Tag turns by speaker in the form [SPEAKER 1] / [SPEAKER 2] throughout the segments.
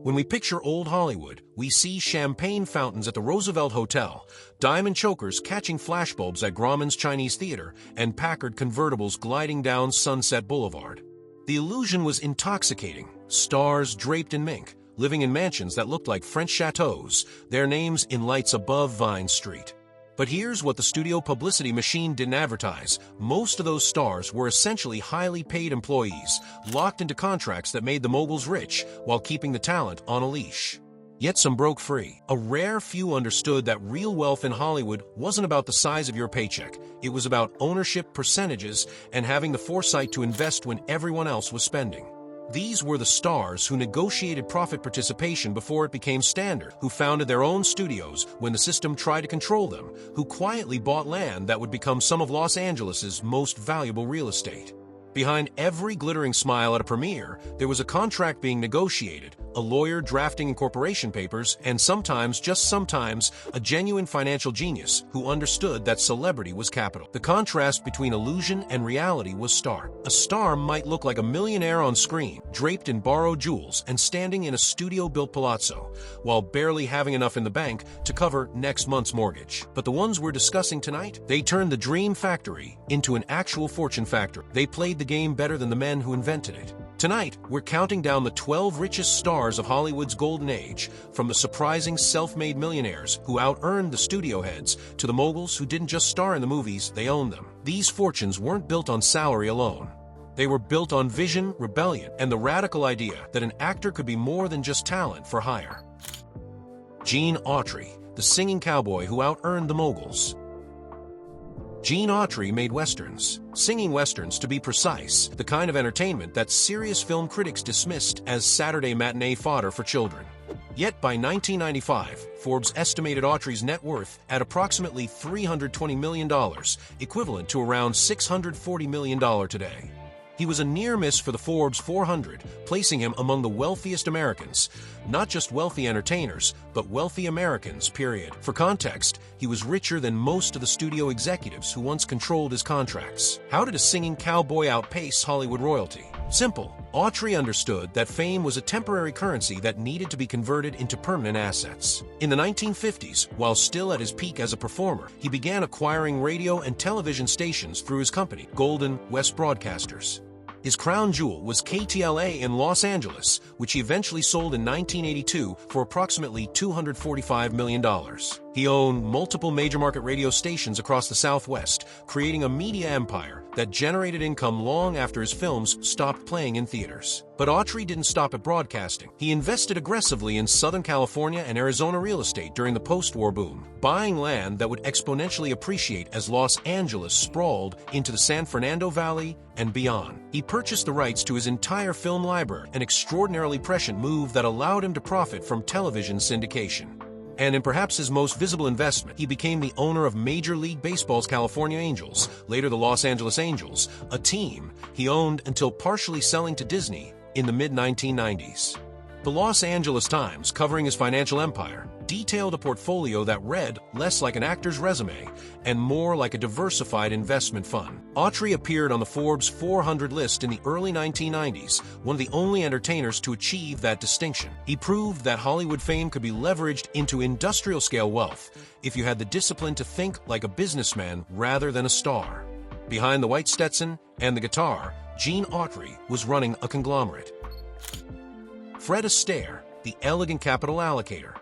[SPEAKER 1] When we picture old Hollywood, we see champagne fountains at the Roosevelt Hotel, diamond chokers catching flashbulbs at Grauman's Chinese Theater, and Packard convertibles gliding down Sunset Boulevard. The illusion was intoxicating. Stars draped in mink, living in mansions that looked like French chateaus, their names in lights above Vine Street. But here's what the studio publicity machine didn't advertise. Most of those stars were essentially highly paid employees, locked into contracts that made the moguls rich while keeping the talent on a leash. Yet some broke free. A rare few understood that real wealth in Hollywood wasn't about the size of your paycheck. It was about ownership percentages and having the foresight to invest when everyone else was spending. These were the stars who negotiated profit participation before it became standard, who founded their own studios when the system tried to control them, who quietly bought land that would become some of Los Angeles's most valuable real estate. Behind every glittering smile at a premiere, there was a contract being negotiated, a lawyer drafting incorporation papers, and sometimes, just sometimes, a genuine financial genius who understood that celebrity was capital. The contrast between illusion and reality was stark. A star might look like a millionaire on screen, draped in borrowed jewels and standing in a studio-built palazzo, while barely having enough in the bank to cover next month's mortgage. But the ones we're discussing tonight, they turned the dream factory into an actual fortune factory. They played the game better than the men who invented it. Tonight, we're counting down the 12 richest stars of Hollywood's golden age, from the surprising self-made millionaires who out-earned the studio heads to the moguls who didn't just star in the movies, they owned them. These fortunes weren't built on salary alone. They were built on vision, rebellion, and the radical idea that an actor could be more than just talent for hire. Gene Autry, the singing cowboy who out-earned the moguls. Gene Autry made westerns, singing westerns to be precise, the kind of entertainment that serious film critics dismissed as Saturday matinee fodder for children. Yet by 1995, Forbes estimated Autry's net worth at approximately $320 million, equivalent to around $640 million today. He was a near miss for the Forbes 400, placing him among the wealthiest Americans. Not just wealthy entertainers, but wealthy Americans, period. For context, he was richer than most of the studio executives who once controlled his contracts. How did a singing cowboy outpace Hollywood royalty? Simple. Autry understood that fame was a temporary currency that needed to be converted into permanent assets. In the 1950s, while still at his peak as a performer, he began acquiring radio and television stations through his company, Golden West Broadcasters. His crown jewel was KTLA in Los Angeles, which he eventually sold in 1982 for approximately $245 million. He owned multiple major market radio stations across the Southwest, creating a media empire that generated income long after his films stopped playing in theaters. But Autry didn't stop at broadcasting. He invested aggressively in Southern California and Arizona real estate during the post-war boom, buying land that would exponentially appreciate as Los Angeles sprawled into the San Fernando Valley and beyond. He purchased the rights to his entire film library, an extraordinarily prescient move that allowed him to profit from television syndication. And in perhaps his most visible investment, he became the owner of Major League Baseball's California Angels, later the Los Angeles Angels, a team he owned until partially selling to Disney in the mid-1990s. The Los Angeles Times, covering his financial empire, detailed a portfolio that read less like an actor's resume and more like a diversified investment fund. Autry appeared on the Forbes 400 list in the early 1990s, one of the only entertainers to achieve that distinction. He proved that Hollywood fame could be leveraged into industrial-scale wealth if you had the discipline to think like a businessman rather than a star. Behind the white Stetson and the guitar, Gene Autry was running a conglomerate. Fred Astaire, the elegant capital allocator.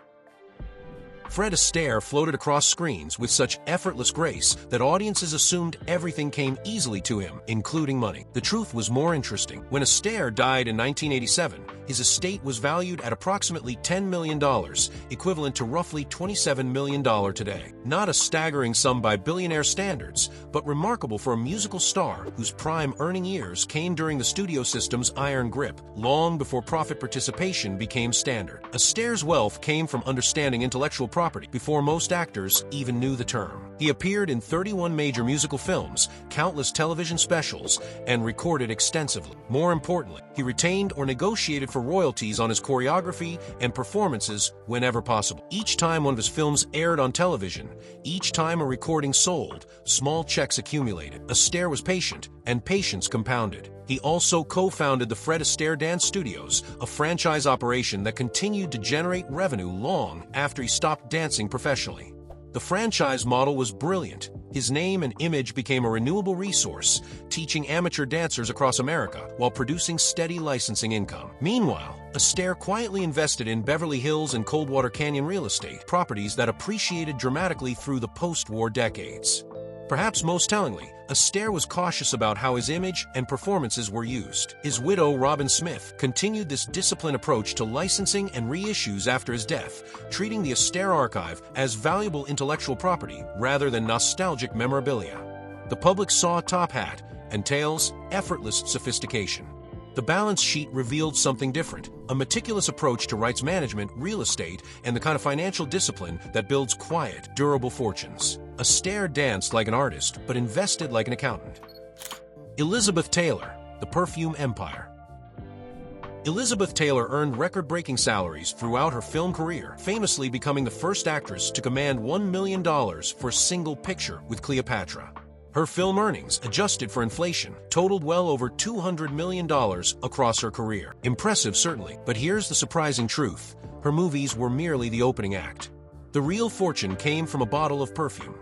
[SPEAKER 1] Fred Astaire floated across screens with such effortless grace that audiences assumed everything came easily to him, including money. The truth was more interesting. When Astaire died in 1987, his estate was valued at approximately $10 million, equivalent to roughly $27 million today. Not a staggering sum by billionaire standards, but remarkable for a musical star whose prime earning years came during the studio system's iron grip, long before profit participation became standard. Astaire's wealth came from understanding intellectual property before most actors even knew the term. He appeared in 31 major musical films, countless television specials, and recorded extensively. More importantly, He retained or negotiated for royalties on his choreography and performances whenever possible. Each time one of his films aired on television, each time a recording sold, small checks accumulated. Astaire was patient, and patience compounded. He also co-founded the Fred Astaire Dance Studios, a franchise operation that continued to generate revenue long after he stopped dancing professionally. The franchise model was brilliant. His name and image became a renewable resource, teaching amateur dancers across America while producing steady licensing income. Meanwhile, Astaire quietly invested in Beverly Hills and Coldwater Canyon real estate, properties that appreciated dramatically through the post-war decades. Perhaps most tellingly, Astaire was cautious about how his image and performances were used. His widow, Robin Smith, continued this disciplined approach to licensing and reissues after his death, treating the Astaire archive as valuable intellectual property rather than nostalgic memorabilia. The public saw top hat and tails, effortless sophistication. The balance sheet revealed something different, a meticulous approach to rights management, real estate, and the kind of financial discipline that builds quiet, durable fortunes. Astaire danced like an artist, but invested like an accountant. Elizabeth Taylor, the perfume empire. Elizabeth Taylor earned record-breaking salaries throughout her film career, famously becoming the first actress to command $1 million for a single picture with Cleopatra. Her film earnings, adjusted for inflation, totaled well over $200 million across her career. Impressive, certainly, but here's the surprising truth. Her movies were merely the opening act. The real fortune came from a bottle of perfume.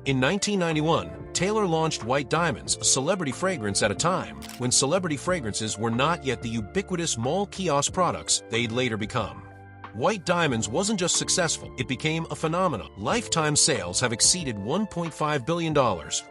[SPEAKER 1] In 1991, Taylor launched White Diamonds, a celebrity fragrance at a time when celebrity fragrances were not yet the ubiquitous mall kiosk products they'd later become. White Diamonds wasn't just successful, it became a phenomenon. Lifetime sales have exceeded $1.5 billion,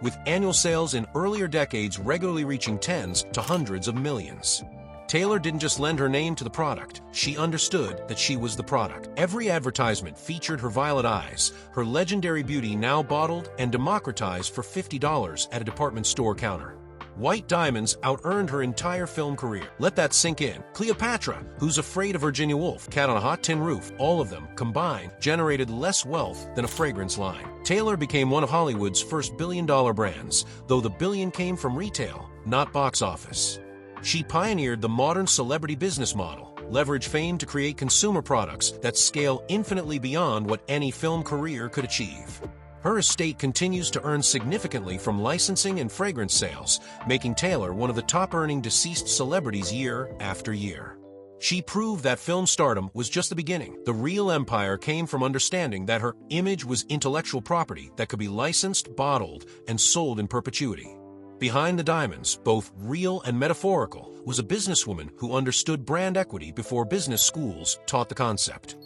[SPEAKER 1] with annual sales in earlier decades regularly reaching tens to hundreds of millions. Taylor didn't just lend her name to the product, she understood that she was the product. Every advertisement featured her violet eyes, her legendary beauty now bottled and democratized for $50 at a department store counter. White Diamonds out-earned her entire film career. Let that sink in. Cleopatra, Who's Afraid of Virginia Woolf, Cat on a Hot Tin Roof, all of them, combined, generated less wealth than a fragrance line. Taylor became one of Hollywood's first billion-dollar brands, though the billion came from retail, not box office. She pioneered the modern celebrity business model, leveraged fame to create consumer products that scale infinitely beyond what any film career could achieve. Her estate continues to earn significantly from licensing and fragrance sales, making Taylor one of the top-earning deceased celebrities year after year. She proved that film stardom was just the beginning. The real empire came from understanding that her image was intellectual property that could be licensed, bottled, and sold in perpetuity. Behind the diamonds, both real and metaphorical, was a businesswoman who understood brand equity before business schools taught the concept.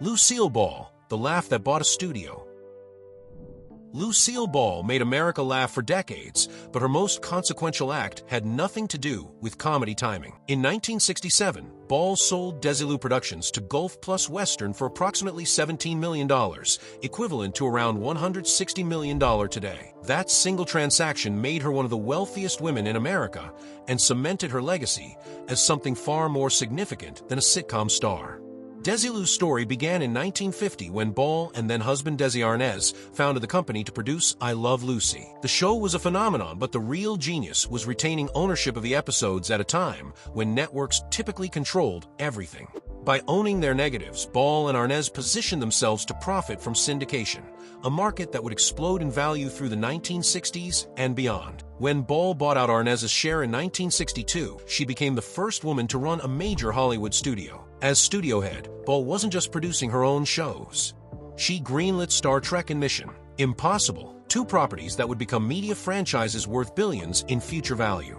[SPEAKER 1] Lucille Ball, the laugh that bought a studio. Lucille Ball made America laugh for decades, but her most consequential act had nothing to do with comedy timing. In 1967, Ball sold Desilu Productions to Gulf Plus Western for approximately $17 million, equivalent to around $160 million today. That single transaction made her one of the wealthiest women in America and cemented her legacy as something far more significant than a sitcom star. Desilu's story began in 1950 when Ball and then husband Desi Arnaz founded the company to produce I Love Lucy. The show was a phenomenon, but the real genius was retaining ownership of the episodes at a time when networks typically controlled everything. By owning their negatives, Ball and Arnaz positioned themselves to profit from syndication, a market that would explode in value through the 1960s and beyond. When Ball bought out Arnaz's share in 1962, she became the first woman to run a major Hollywood studio. As studio head, Ball wasn't just producing her own shows. She greenlit Star Trek and Mission Impossible, two properties that would become media franchises worth billions in future value.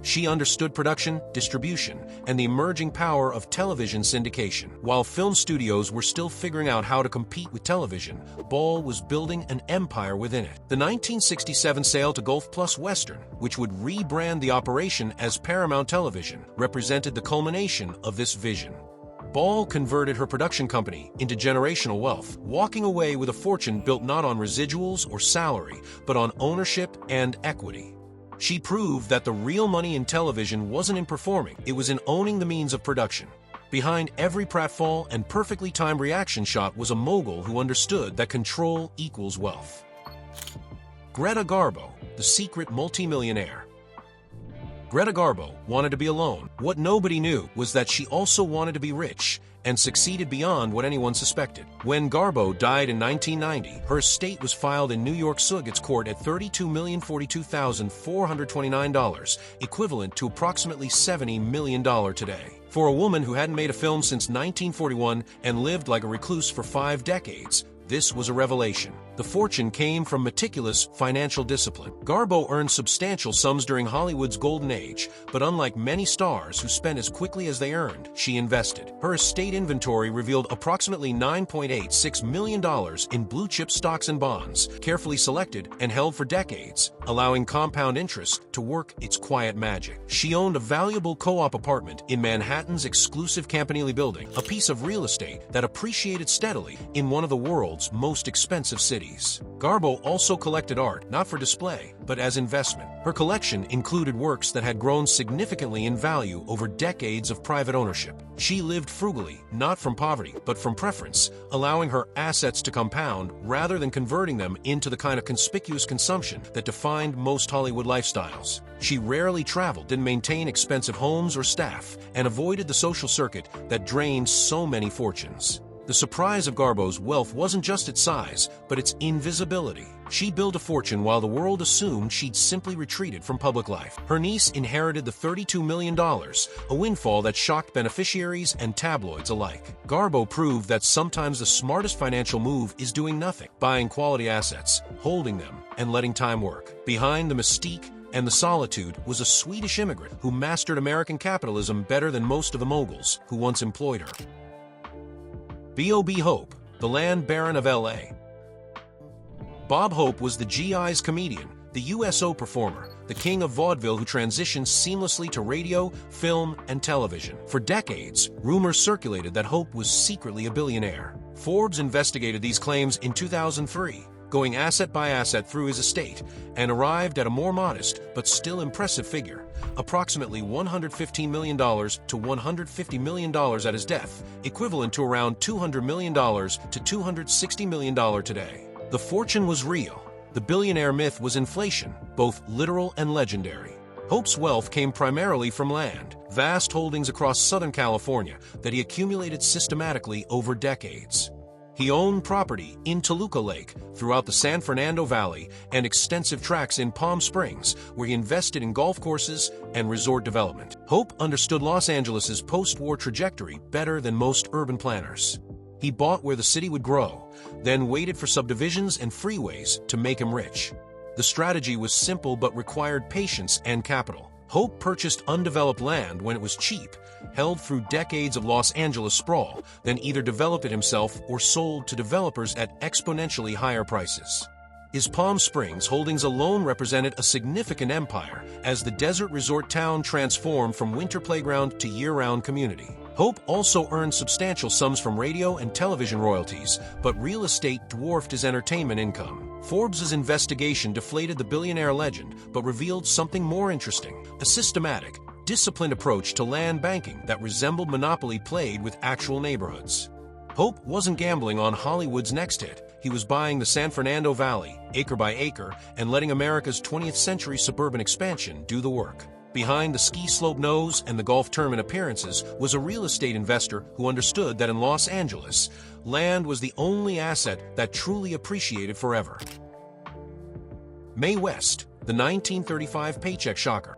[SPEAKER 1] She understood production, distribution, and the emerging power of television syndication. While film studios were still figuring out how to compete with television, Ball was building an empire within it. The 1967 sale to Gulf Plus Western, which would rebrand the operation as Paramount Television, represented the culmination of this vision. Ball converted her production company into generational wealth, walking away with a fortune built not on residuals or salary, but on ownership and equity. She proved that the real money in television wasn't in performing, it was in owning the means of production. Behind every pratfall and perfectly timed reaction shot was a mogul who understood that control equals wealth. Greta Garbo, the secret multimillionaire. Greta Garbo wanted to be alone. What nobody knew was that she also wanted to be rich, and succeeded beyond what anyone suspected. When Garbo died in 1990, her estate was filed in New York Surrogate's Court at $32,042,429, equivalent to approximately $70 million today. For a woman who hadn't made a film since 1941 and lived like a recluse for 5 decades, this was a revelation. The fortune came from meticulous financial discipline. Garbo earned substantial sums during Hollywood's golden age, but unlike many stars who spent as quickly as they earned, she invested. Her estate inventory revealed approximately $9.86 million in blue-chip stocks and bonds, carefully selected and held for decades, allowing compound interest to work its quiet magic. She owned a valuable co-op apartment in Manhattan's exclusive Campanile building, a piece of real estate that appreciated steadily in one of the world's most expensive cities. Garbo also collected art, not for display, but as investment. Her collection included works that had grown significantly in value over decades of private ownership. She lived frugally, not from poverty, but from preference, allowing her assets to compound rather than converting them into the kind of conspicuous consumption that defined most Hollywood lifestyles. She rarely traveled, didn't maintain expensive homes or staff, and avoided the social circuit that drained so many fortunes. The surprise of Garbo's wealth wasn't just its size, but its invisibility. She built a fortune while the world assumed she'd simply retreated from public life. Her niece inherited the $32 million, a windfall that shocked beneficiaries and tabloids alike. Garbo proved that sometimes the smartest financial move is doing nothing, buying quality assets, holding them, and letting time work. Behind the mystique and the solitude was a Swedish immigrant who mastered American capitalism better than most of the moguls who once employed her. B.O.B. Hope, the land baron of L.A. Bob Hope was the GI's comedian, the USO performer, the king of vaudeville who transitioned seamlessly to radio, film, and television. For decades, rumors circulated that Hope was secretly a billionaire. Forbes investigated these claims in 2003, going asset by asset through his estate, and arrived at a more modest but still impressive figure, approximately $115 million to $150 million at his death, equivalent to around $200 million to $260 million today. The fortune was real. The billionaire myth was inflation, both literal and legendary. Hope's wealth came primarily from land, vast holdings across Southern California that he accumulated systematically over decades. He owned property in Toluca Lake, throughout the San Fernando Valley, and extensive tracts in Palm Springs, where he invested in golf courses and resort development. Hope understood Los Angeles' post-war trajectory better than most urban planners. He bought where the city would grow, then waited for subdivisions and freeways to make him rich. The strategy was simple but required patience and capital. Hope purchased undeveloped land when it was cheap, held through decades of Los Angeles sprawl, then either developed it himself or sold to developers at exponentially higher prices. His Palm Springs holdings alone represented a significant empire as the desert resort town transformed from winter playground to year-round community. Hope also earned substantial sums from radio and television royalties, but real estate dwarfed his entertainment income. Forbes' investigation deflated the billionaire legend, but revealed something more interesting: a systematic, disciplined approach to land banking that resembled monopoly played with actual neighborhoods. Hope wasn't gambling on Hollywood's next hit. He was buying the San Fernando Valley, acre by acre, and letting America's 20th century suburban expansion do the work. Behind the ski slope nose and the golf tournament appearances was a real estate investor who understood that in Los Angeles, land was the only asset that truly appreciated forever. Mae West, the 1935 paycheck shocker.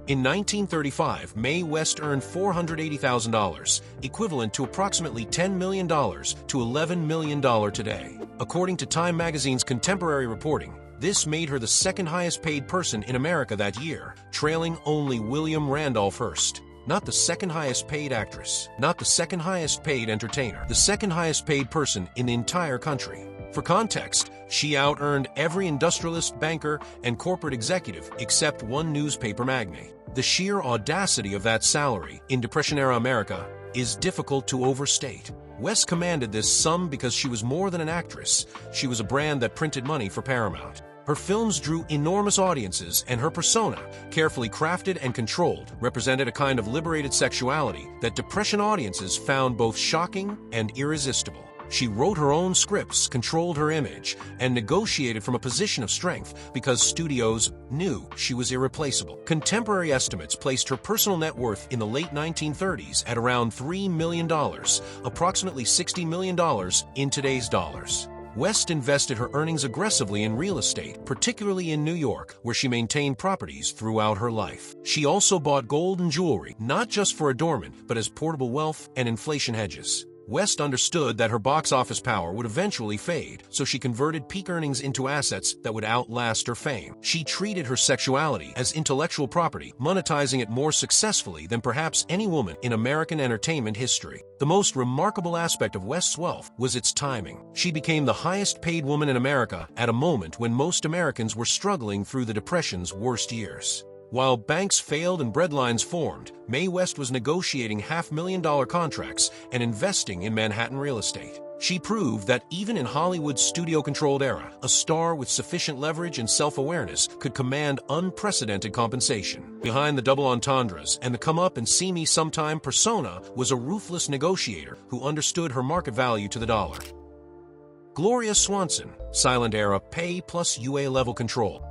[SPEAKER 1] In 1935, Mae West earned $480,000, equivalent to approximately $10 million to $11 million today. According to Time magazine's contemporary reporting, this made her the second highest paid person in America that year, trailing only William Randolph Hearst. Not the second highest paid actress, not the second highest paid entertainer, the second highest paid person in the entire country. For context, she out-earned every industrialist, banker, and corporate executive except one newspaper magnate. The sheer audacity of that salary in Depression-era America is difficult to overstate. West commanded this sum because she was more than an actress. She was a brand that printed money for Paramount. Her films drew enormous audiences, and her persona, carefully crafted and controlled, represented a kind of liberated sexuality that Depression audiences found both shocking and irresistible. She wrote her own scripts, controlled her image, and negotiated from a position of strength because studios knew she was irreplaceable. Contemporary estimates placed her personal net worth in the late 1930s at around $3 million, approximately $60 million in today's dollars. West invested her earnings aggressively in real estate, particularly in New York, where she maintained properties throughout her life. She also bought gold and jewelry, not just for adornment, but as portable wealth and inflation hedges. West understood that her box office power would eventually fade, so she converted peak earnings into assets that would outlast her fame. She treated her sexuality as intellectual property, monetizing it more successfully than perhaps any woman in American entertainment history. The most remarkable aspect of West's wealth was its timing. She became the highest-paid woman in America at a moment when most Americans were struggling through the Depression's worst years. While banks failed and breadlines formed, Mae West was negotiating $500,000 contracts and investing in Manhattan real estate. She proved that even in Hollywood's studio-controlled era, a star with sufficient leverage and self-awareness could command unprecedented compensation. Behind the double entendres and the come-up-and-see-me-sometime persona was a ruthless negotiator who understood her market value to the dollar. Gloria Swanson, silent era pay plus UA level control.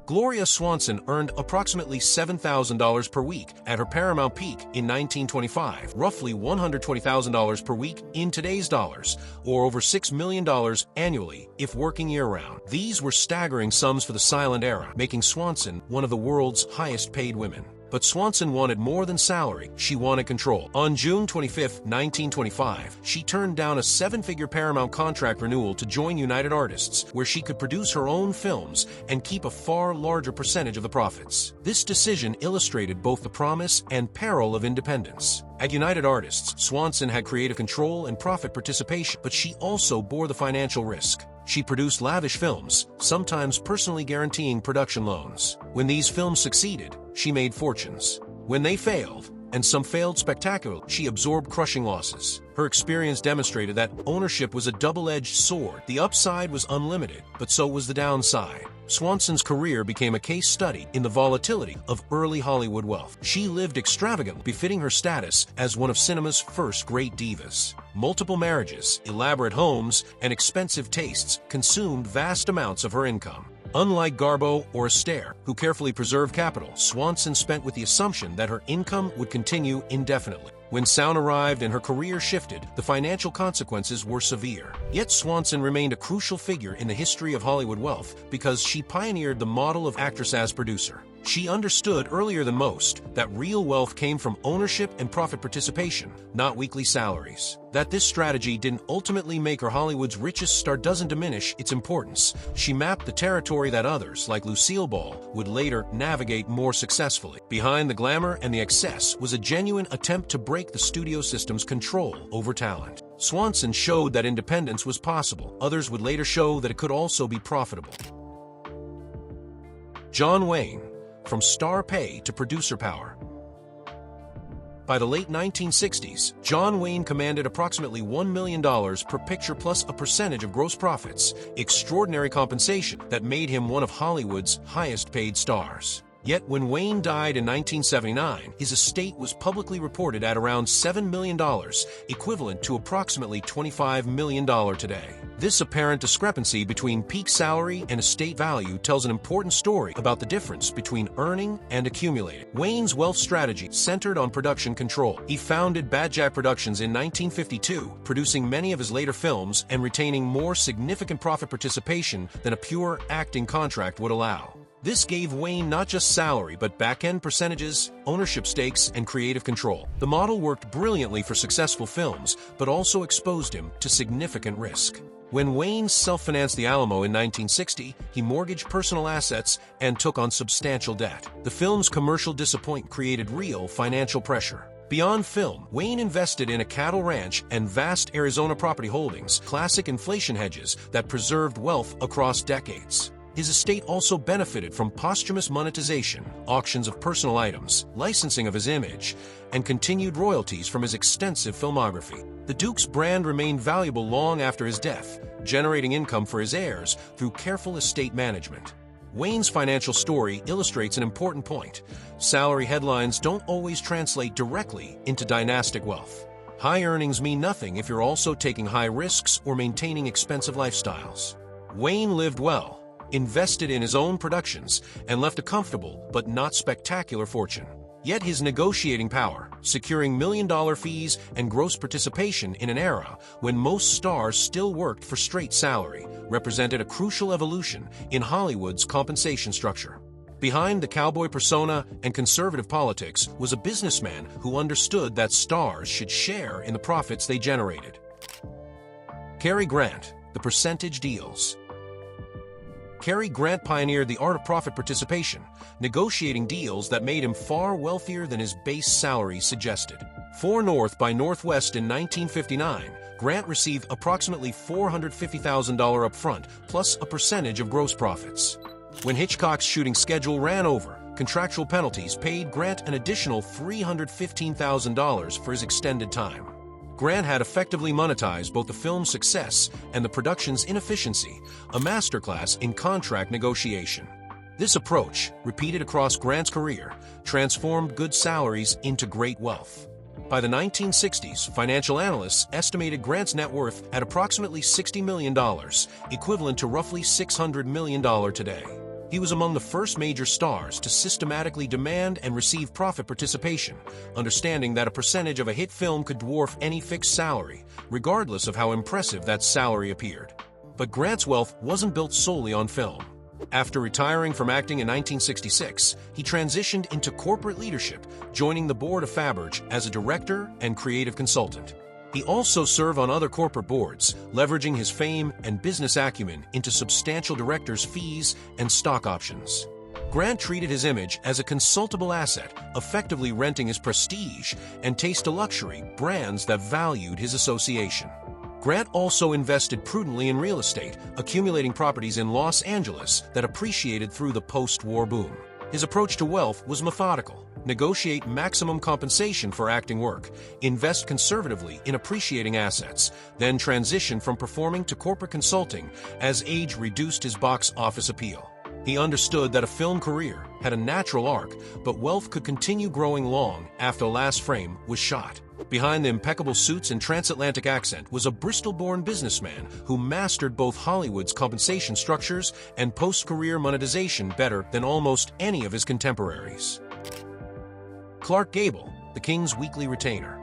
[SPEAKER 1] Gloria Swanson earned approximately $7,000 per week at her Paramount peak in 1925, roughly $120,000 per week in today's dollars, or over $6 million annually if working year-round. These were staggering sums for the silent era, making Swanson one of the world's highest-paid women. But Swanson wanted more than salary, she wanted control. On June 25, 1925, she turned down a seven-figure Paramount contract renewal to join United Artists, where she could produce her own films and keep a far larger percentage of the profits. This decision illustrated both the promise and peril of independence. At United Artists, Swanson had creative control and profit participation, but she also bore the financial risk. She produced lavish films, sometimes personally guaranteeing production loans. When these films succeeded, she made fortunes. When they failed, and some failed spectacularly, she absorbed crushing losses. Her experience demonstrated that ownership was a double-edged sword. The upside was unlimited, but so was the downside. Swanson's career became a case study in the volatility of early Hollywood wealth. She lived extravagantly, befitting her status as one of cinema's first great divas. Multiple marriages, elaborate homes, and expensive tastes consumed vast amounts of her income. Unlike Garbo or Astaire, who carefully preserved capital, Swanson spent with the assumption that her income would continue indefinitely. When sound arrived and her career shifted, the financial consequences were severe. Yet Swanson remained a crucial figure in the history of Hollywood wealth because she pioneered the model of actress as producer. She understood earlier than most that real wealth came from ownership and profit participation, not weekly salaries. That this strategy didn't ultimately make her Hollywood's richest star doesn't diminish its importance. She mapped the territory that others, like Lucille Ball, would later navigate more successfully. Behind the glamour and the excess was a genuine attempt to break the studio system's control over talent. Swanson showed that independence was possible. Others would later show that it could also be profitable. John Wayne. From star pay to producer power. By the late 1960s, John Wayne commanded approximately $1 million per picture plus a percentage of gross profits, extraordinary compensation that made him one of Hollywood's highest-paid stars. Yet when Wayne died in 1979, his estate was publicly reported at around $7 million, equivalent to approximately $25 million today. This apparent discrepancy between peak salary and estate value tells an important story about the difference between earning and accumulating. Wayne's wealth strategy centered on production control. He founded Bad Jack Productions in 1952, producing many of his later films and retaining more significant profit participation than a pure acting contract would allow. This gave Wayne not just salary, but back-end percentages, ownership stakes, and creative control. The model worked brilliantly for successful films, but also exposed him to significant risk. When Wayne self-financed The Alamo in 1960, he mortgaged personal assets and took on substantial debt. The film's commercial disappointment created real financial pressure. Beyond film, Wayne invested in a cattle ranch and vast Arizona property holdings, classic inflation hedges that preserved wealth across decades. His estate also benefited from posthumous monetization, auctions of personal items, licensing of his image, and continued royalties from his extensive filmography. The Duke's brand remained valuable long after his death, generating income for his heirs through careful estate management. Wayne's financial story illustrates an important point. Salary headlines don't always translate directly into dynastic wealth. High earnings mean nothing if you're also taking high risks or maintaining expensive lifestyles. Wayne lived well, invested in his own productions, and left a comfortable but not spectacular fortune. Yet his negotiating power, securing million-dollar fees and gross participation in an era when most stars still worked for straight salary, represented a crucial evolution in Hollywood's compensation structure. Behind the cowboy persona and conservative politics was a businessman who understood that stars should share in the profits they generated. Cary Grant, the percentage deals. Cary Grant pioneered the art of profit participation, negotiating deals that made him far wealthier than his base salary suggested. For North by Northwest in 1959, Grant received approximately $450,000 up front, plus a percentage of gross profits. When Hitchcock's shooting schedule ran over, contractual penalties paid Grant an additional $315,000 for his extended time. Grant had effectively monetized both the film's success and the production's inefficiency, a masterclass in contract negotiation. This approach, repeated across Grant's career, transformed good salaries into great wealth. By the 1960s, financial analysts estimated Grant's net worth at approximately $60 million, equivalent to roughly $600 million today. He was among the first major stars to systematically demand and receive profit participation, understanding that a percentage of a hit film could dwarf any fixed salary, regardless of how impressive that salary appeared. But Grant's wealth wasn't built solely on film. After retiring from acting in 1966, he transitioned into corporate leadership, joining the board of Faberge as a director and creative consultant. He also served on other corporate boards, leveraging his fame and business acumen into substantial directors' fees and stock options. Grant treated his image as a consultable asset, effectively renting his prestige and taste to luxury brands that valued his association. Grant also invested prudently in real estate, accumulating properties in Los Angeles that appreciated through the post-war boom. His approach to wealth was methodical: negotiate maximum compensation for acting work, invest conservatively in appreciating assets, then transition from performing to corporate consulting as age reduced his box office appeal. He understood that a film career had a natural arc, but wealth could continue growing long after the last frame was shot. Behind the impeccable suits and transatlantic accent was a Bristol-born businessman who mastered both Hollywood's compensation structures and post-career monetization better than almost any of his contemporaries. Clark Gable, the King's weekly retainer.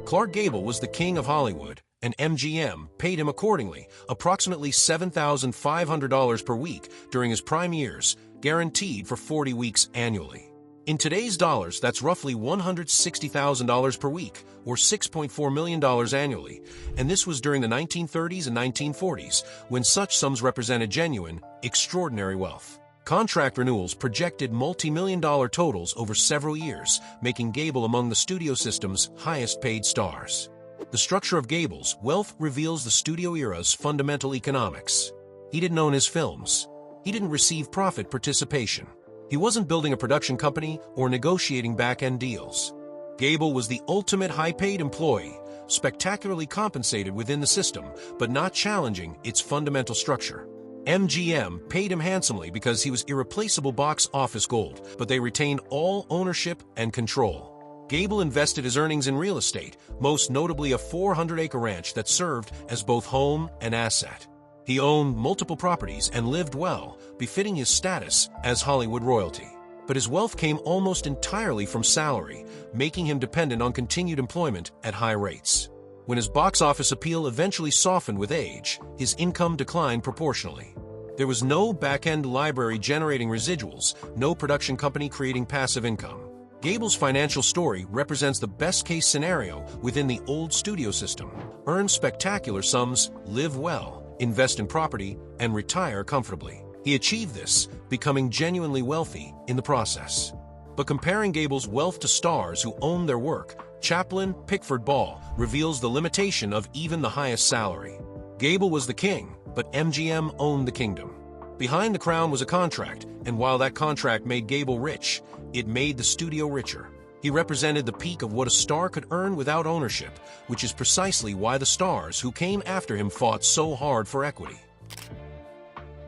[SPEAKER 1] Clark Gable was the king of Hollywood, and MGM paid him accordingly, approximately $7,500 per week during his prime years, guaranteed for 40 weeks annually. In today's dollars, that's roughly $160,000 per week, or $6.4 million annually, and this was during the 1930s and 1940s, when such sums represented genuine, extraordinary wealth. Contract renewals projected multi-million-dollar totals over several years, making Gable among the studio system's highest-paid stars. The structure of Gable's wealth reveals the studio era's fundamental economics. He didn't own his films. He didn't receive profit participation. He wasn't building a production company or negotiating back-end deals. Gable was the ultimate high-paid employee, spectacularly compensated within the system, but not challenging its fundamental structure. MGM paid him handsomely because he was irreplaceable box office gold, but they retained all ownership and control. Gable invested his earnings in real estate, most notably a 400-acre ranch that served as both home and asset. He owned multiple properties and lived well, befitting his status as Hollywood royalty. But his wealth came almost entirely from salary, making him dependent on continued employment at high rates. When his box office appeal eventually softened with age, his income declined proportionally. There was no back-end library generating residuals, no production company creating passive income. Gable's financial story represents the best-case scenario within the old studio system: earn spectacular sums, live well, invest in property, and retire comfortably. He achieved this, becoming genuinely wealthy in the process. But comparing Gable's wealth to stars who owned their work, Chaplin, Pickford, Ball, reveals the limitation of even the highest salary. Gable was the king, but MGM owned the kingdom. Behind the crown was a contract, and while that contract made Gable rich, it made the studio richer. He represented the peak of what a star could earn without ownership, which is precisely why the stars who came after him fought so hard for equity.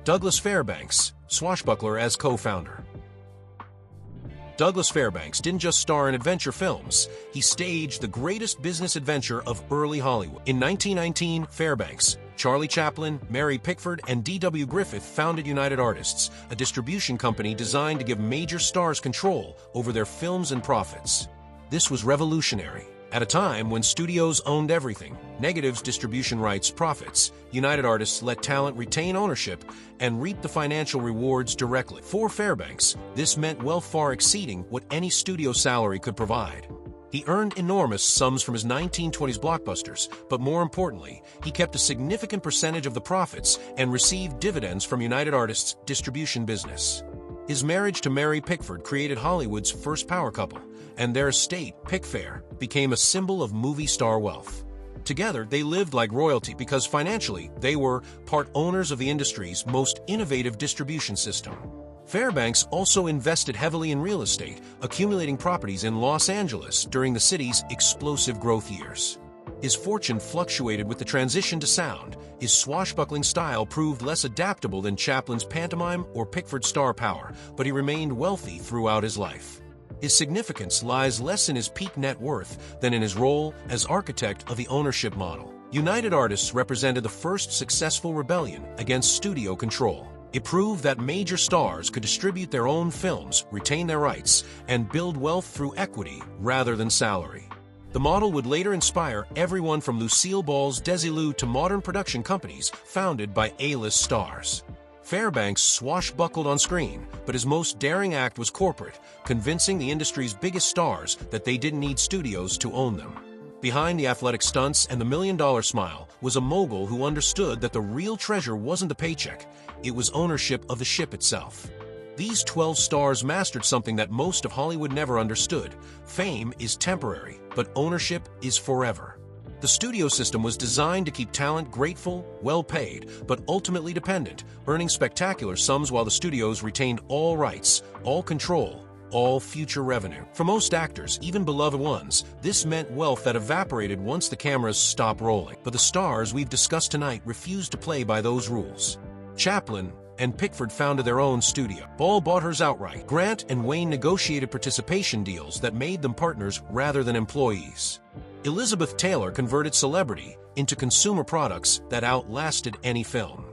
[SPEAKER 1] Douglas Fairbanks, swashbuckler as co-founder. Douglas Fairbanks didn't just star in adventure films, he staged the greatest business adventure of early Hollywood. In 1919, Fairbanks, Charlie Chaplin, Mary Pickford, and D.W. Griffith founded United Artists, a distribution company designed to give major stars control over their films and profits. This was revolutionary. At a time when studios owned everything, negatives, distribution rights, profits, United Artists let talent retain ownership and reap the financial rewards directly. For Fairbanks, this meant wealth far exceeding what any studio salary could provide. He earned enormous sums from his 1920s blockbusters, but more importantly, he kept a significant percentage of the profits and received dividends from United Artists' distribution business. His marriage to Mary Pickford created Hollywood's first power couple, and their estate, Pickford, became a symbol of movie star wealth. Together, they lived like royalty because financially, they were part owners of the industry's most innovative distribution system. Fairbanks also invested heavily in real estate, accumulating properties in Los Angeles during the city's explosive growth years. His fortune fluctuated with the transition to sound. His swashbuckling style proved less adaptable than Chaplin's pantomime or Pickford's star power, but he remained wealthy throughout his life. His significance lies less in his peak net worth than in his role as architect of the ownership model. United Artists represented the first successful rebellion against studio control. It proved that major stars could distribute their own films, retain their rights, and build wealth through equity rather than salary. The model would later inspire everyone from Lucille Ball's Desilu to modern production companies founded by A-list stars. Fairbanks swashbuckled on screen, but his most daring act was corporate, convincing the industry's biggest stars that they didn't need studios to own them. Behind the athletic stunts and the million-dollar smile was a mogul who understood that the real treasure wasn't the paycheck, it was ownership of the ship itself. These 12 stars mastered something that most of Hollywood never understood. Fame is temporary, but ownership is forever. The studio system was designed to keep talent grateful, well-paid, but ultimately dependent, earning spectacular sums while the studios retained all rights, all control, all future revenue. For most actors, even beloved ones, this meant wealth that evaporated once the cameras stopped rolling. But the stars we've discussed tonight refused to play by those rules. Chaplin and Pickford founded their own studio. Ball bought hers outright. Grant and Wayne negotiated participation deals that made them partners rather than employees. Elizabeth Taylor converted celebrity into consumer products that outlasted any film.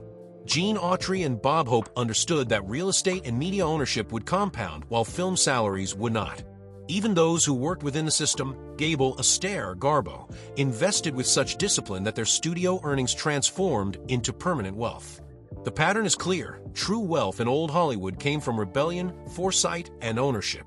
[SPEAKER 1] Gene Autry and Bob Hope understood that real estate and media ownership would compound while film salaries would not. Even those who worked within the system, Gable, Astaire, Garbo, invested with such discipline that their studio earnings transformed into permanent wealth. The pattern is clear. True wealth in old Hollywood came from rebellion, foresight, and ownership.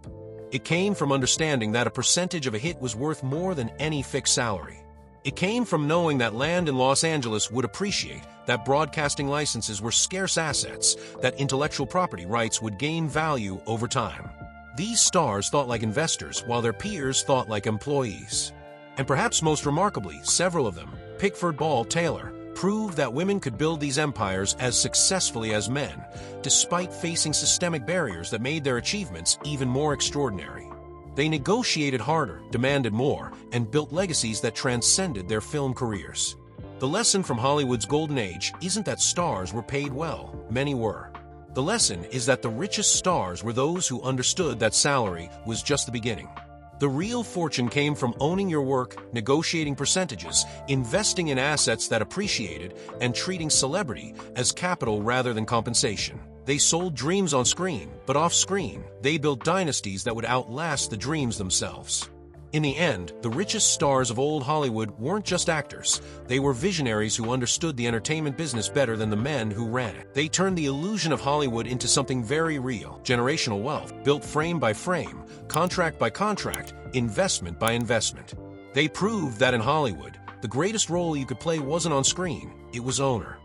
[SPEAKER 1] It came from understanding that a percentage of a hit was worth more than any fixed salary. It came from knowing that land in Los Angeles would appreciate, that broadcasting licenses were scarce assets, that intellectual property rights would gain value over time. These stars thought like investors, while their peers thought like employees. And perhaps most remarkably, several of them, Pickford, Ball, Taylor, proved that women could build these empires as successfully as men, despite facing systemic barriers that made their achievements even more extraordinary. They negotiated harder, demanded more, and built legacies that transcended their film careers. The lesson from Hollywood's golden age isn't that stars were paid well, many were. The lesson is that the richest stars were those who understood that salary was just the beginning. The real fortune came from owning your work, negotiating percentages, investing in assets that appreciated, and treating celebrity as capital rather than compensation. They sold dreams on screen, but off-screen, they built dynasties that would outlast the dreams themselves. In the end, the richest stars of old Hollywood weren't just actors. They were visionaries who understood the entertainment business better than the men who ran it. They turned the illusion of Hollywood into something very real, generational wealth, built frame by frame, contract by contract, investment by investment. They proved that in Hollywood, the greatest role you could play wasn't on screen, it was owner.